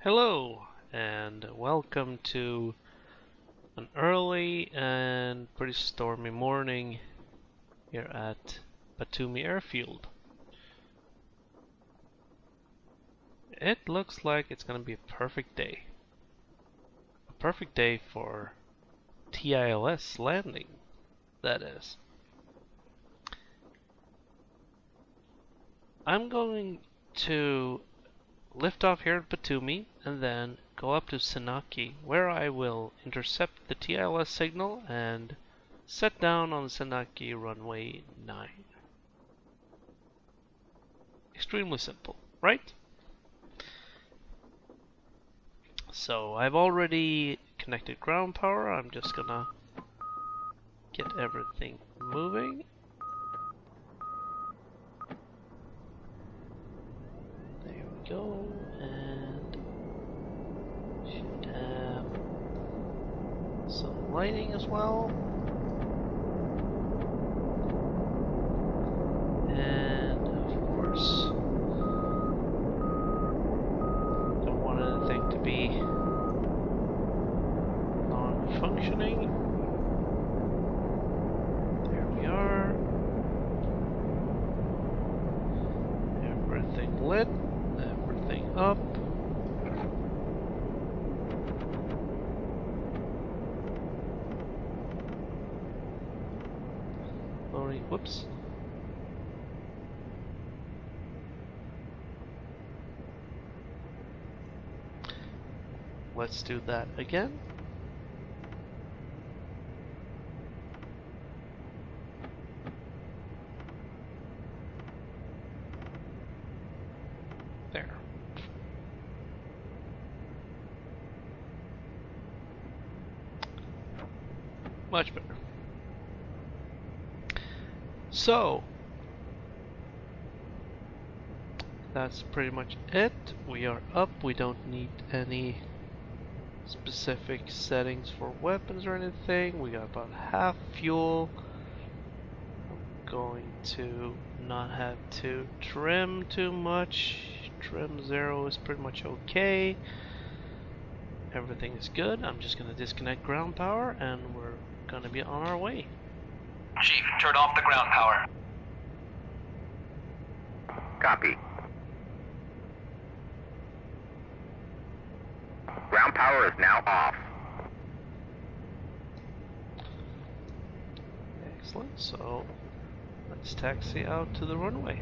Hello and welcome to an early and pretty stormy morning here at Batumi Airfield. It looks like it's gonna be a perfect day. A perfect day for TILS landing, that is. I'm going to lift off here at Batumi and then go up to Senaki, where I will intercept the TILS signal and set down on Senaki runway 9. Extremely simple, right? So I've already connected ground power. I'm just gonna get everything moving. There we go, and should have some lighting as well. And of course, don't want anything to be non-functioning. There we are. Everything lit, everything up. Loading, whoops. Let's do that again. There. Much better. So, that's pretty much it. We are up. We don't need any specific settings for weapons or anything. We got about half fuel. I'm going to not have to trim too much. Trim 0 is pretty much okay. Everything is good. I'm just going to disconnect ground power and we're going to be on our way. Chief, turn off the ground power. Copy. Ground power is now off. Excellent. So let's taxi out to the runway.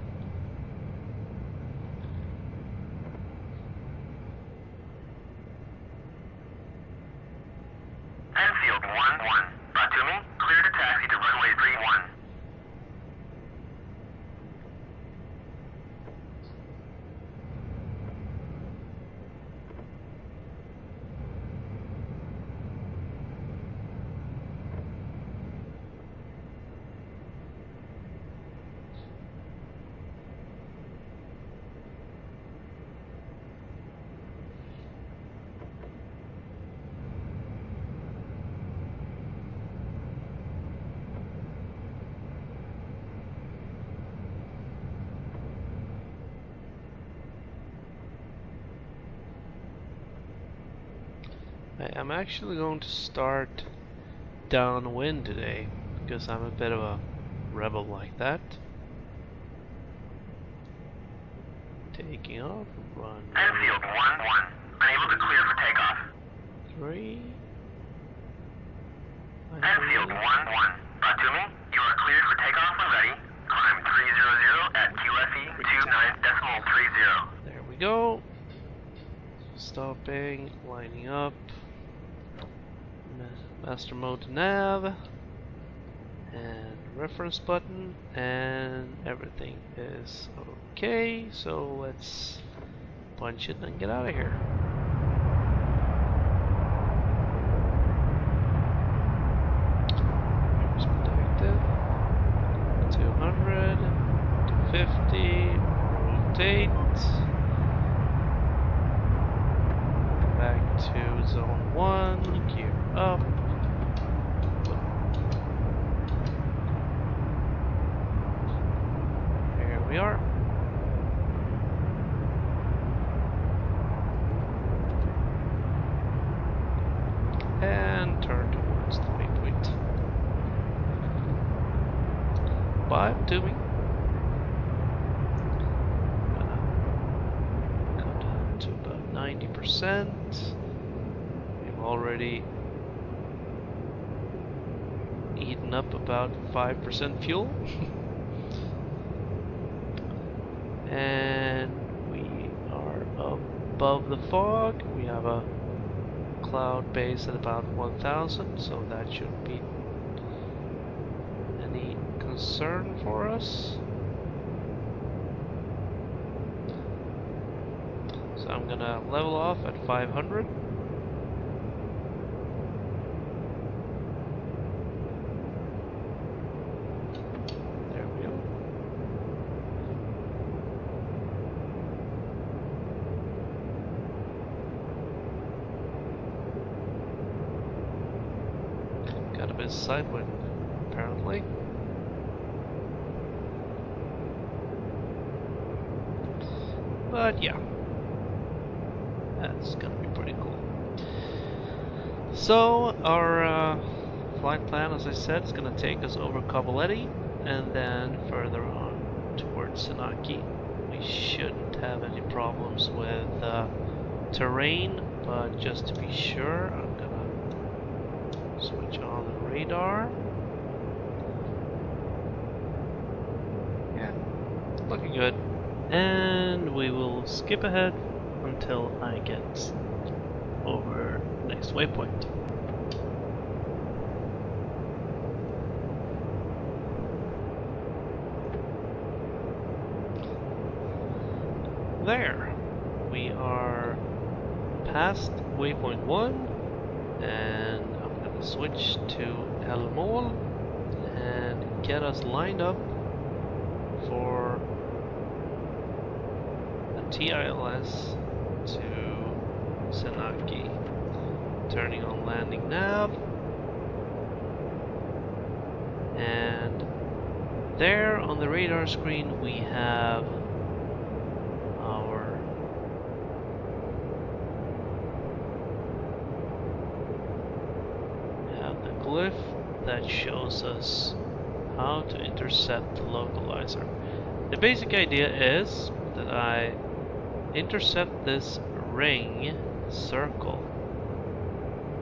Enfield 1-1. Batumi, clear to taxi to runway 31. I'm actually going to start downwind today because I'm a bit of a rebel like that. Taking off, run. Enfield 1-1. Unable to clear for takeoff. 3. Enfield 1-1. Batumi, you are cleared for takeoff when ready. Climb 300 at QFE 29.30. There we go. Stopping, lining up. Master mode to nav. And reference button. And everything is okay. So let's punch it and get out of here. Here's protected. 200. 250. Rotate. Back to zone 1, gear up. Here we are. back to me. Go down to about 90%. We've already eaten up about 5% fuel. And we are above the fog. We have a cloud base at about 1000, so that shouldn't be any concern for us. So I'm gonna level off at 500. There we go. Got a bit of side wind, apparently. But yeah, that's gonna be pretty cool. So our flight plan, as I said, is gonna take us over Cavaletti and then further on towards Senaki. We shouldn't have any problems with terrain, but just to be sure, I'm gonna switch on the radar. Yeah, looking good. And we will skip ahead until I get over next waypoint. There, we are past waypoint 1, and I'm gonna switch to El Mol and get us lined up for the TILS to Senaki. Turning on landing nav, and there on the radar screen we have our the glyph that shows us how to intercept the localizer. The basic idea is that I intercept this ring circle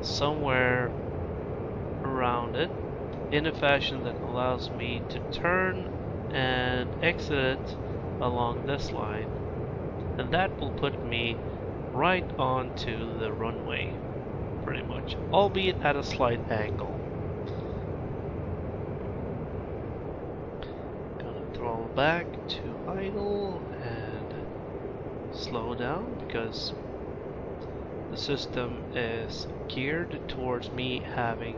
somewhere around it in a fashion that allows me to turn and exit it along this line, and that will put me right onto the runway pretty much, albeit at a slight angle. Gonna throttle back to idle and slow down because the system is geared towards me having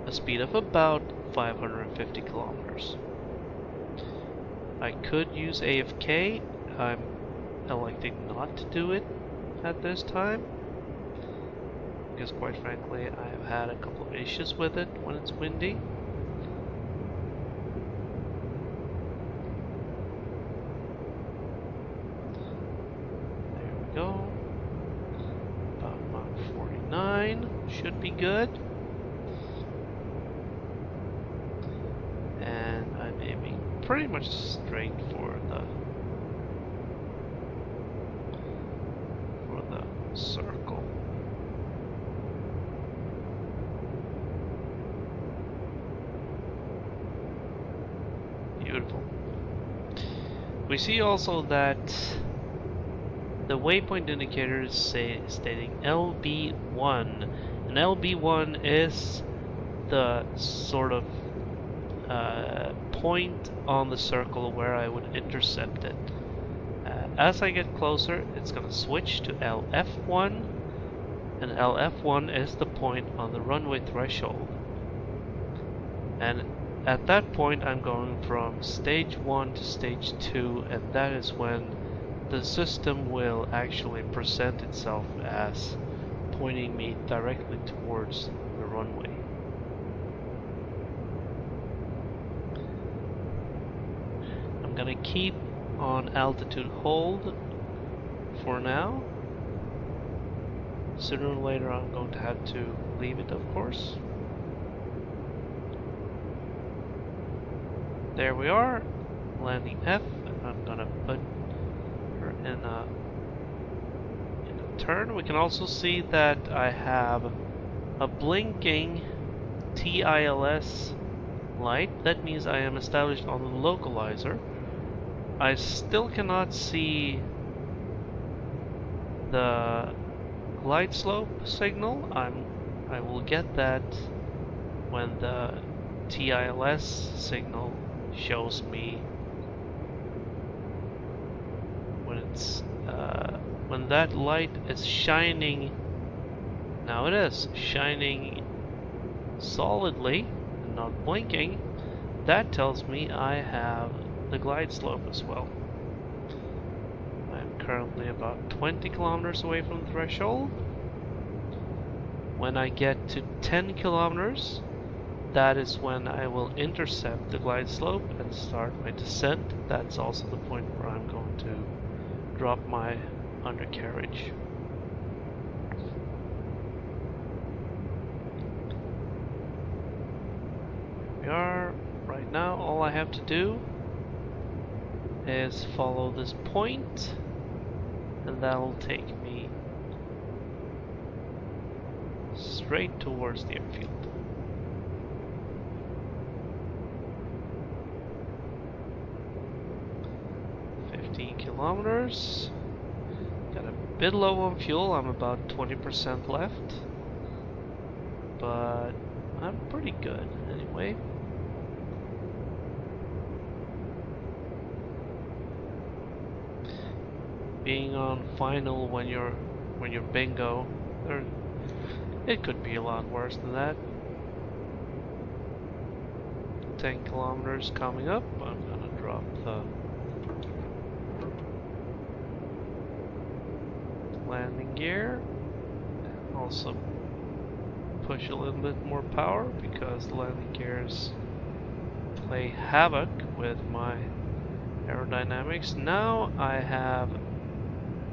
a speed of about 550 kilometers. I could use AFK. I'm electing not to do it at this time because quite frankly I have had a couple of issues with it when it's windy. There we go. About Mach 49 should be good. And I'm aiming pretty much straight for the circle. Beautiful. We see also that the waypoint indicator is stating LB1, and LB1 is the sort of point on the circle where I would intercept it. As I get closer, it's going to switch to LF1, and LF1 is the point on the runway threshold. And at that point, I'm going from stage 1 to stage 2, and that is when the system will actually present itself as pointing me directly towards the runway. I'm gonna keep on altitude hold for now. Sooner or later I'm going to have to leave it, of course. There we are, landing F, and I'm gonna put her in a turn. We can also see that I have a blinking TILS light. That means I am established on the localizer. I still cannot see the glide slope signal. I will get that when the TILS signal shows me when it's when that light is shining. Now it is shining solidly and not blinking. That tells me I have the glide slope as well. I'm currently about 20 kilometers away from the threshold. When I get to 10 kilometers, that is when I will intercept the glide slope and start my descent. That's also the point where I'm going to drop my undercarriage. We are right now. All I have to do is follow this point, and that'll take me straight towards the airfield. Kilometers. Got a bit low on fuel. I'm about 20% left, but I'm pretty good anyway. Being on final when you're bingo, it could be a lot worse than that. 10 kilometers coming up. I'm gonna drop the landing gear, also push a little bit more power because the landing gears play havoc with my aerodynamics. Now I have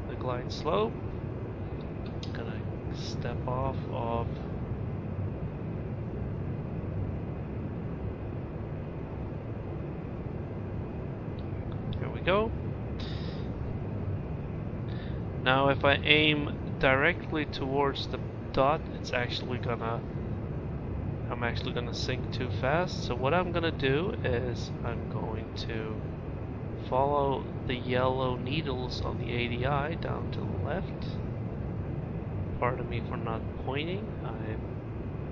the glide slope. I'm gonna step off of here we go. Now if I aim directly towards the dot, I'm actually gonna sink too fast. So what I'm gonna do is I'm going to follow the yellow needles on the ADI down to the left. Pardon me for not pointing. I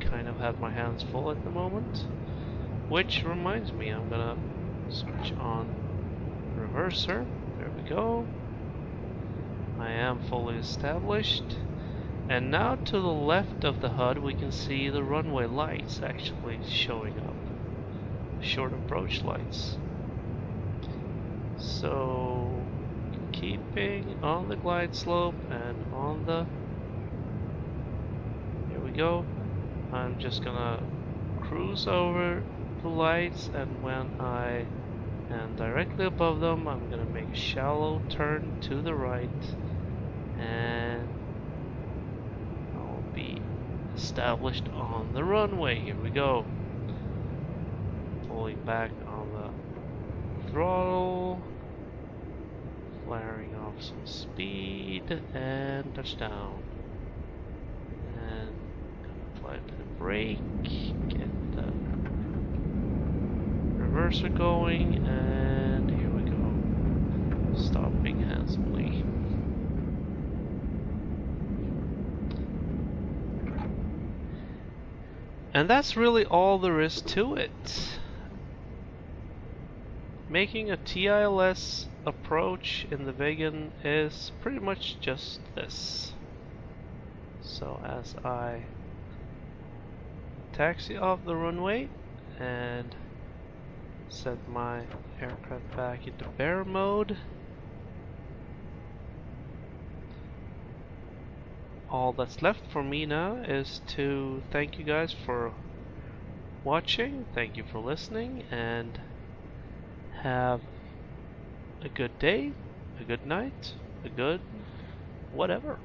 kind of have my hands full at the moment. Which reminds me, I'm gonna switch on reverser. There we go. I am fully established, and now to the left of the HUD we can see the runway lights actually showing up, short approach lights. So keeping on the glide slope and on the, here we go, I'm just gonna cruise over the lights, and when I am directly above them I'm gonna make a shallow turn to the right, and I'll be established on the runway. Here we go. Pulling back on the throttle, flaring off some speed, and touchdown. And apply a bit of brake, get the reverser going, and here we go. Stopping handsomely. And that's really all there is to it. Making a TILS approach in the Viggen is pretty much just this. So as I taxi off the runway and set my aircraft back into bear mode, all that's left for me now is to thank you guys for watching, thank you for listening, and have a good day, a good night, a good whatever.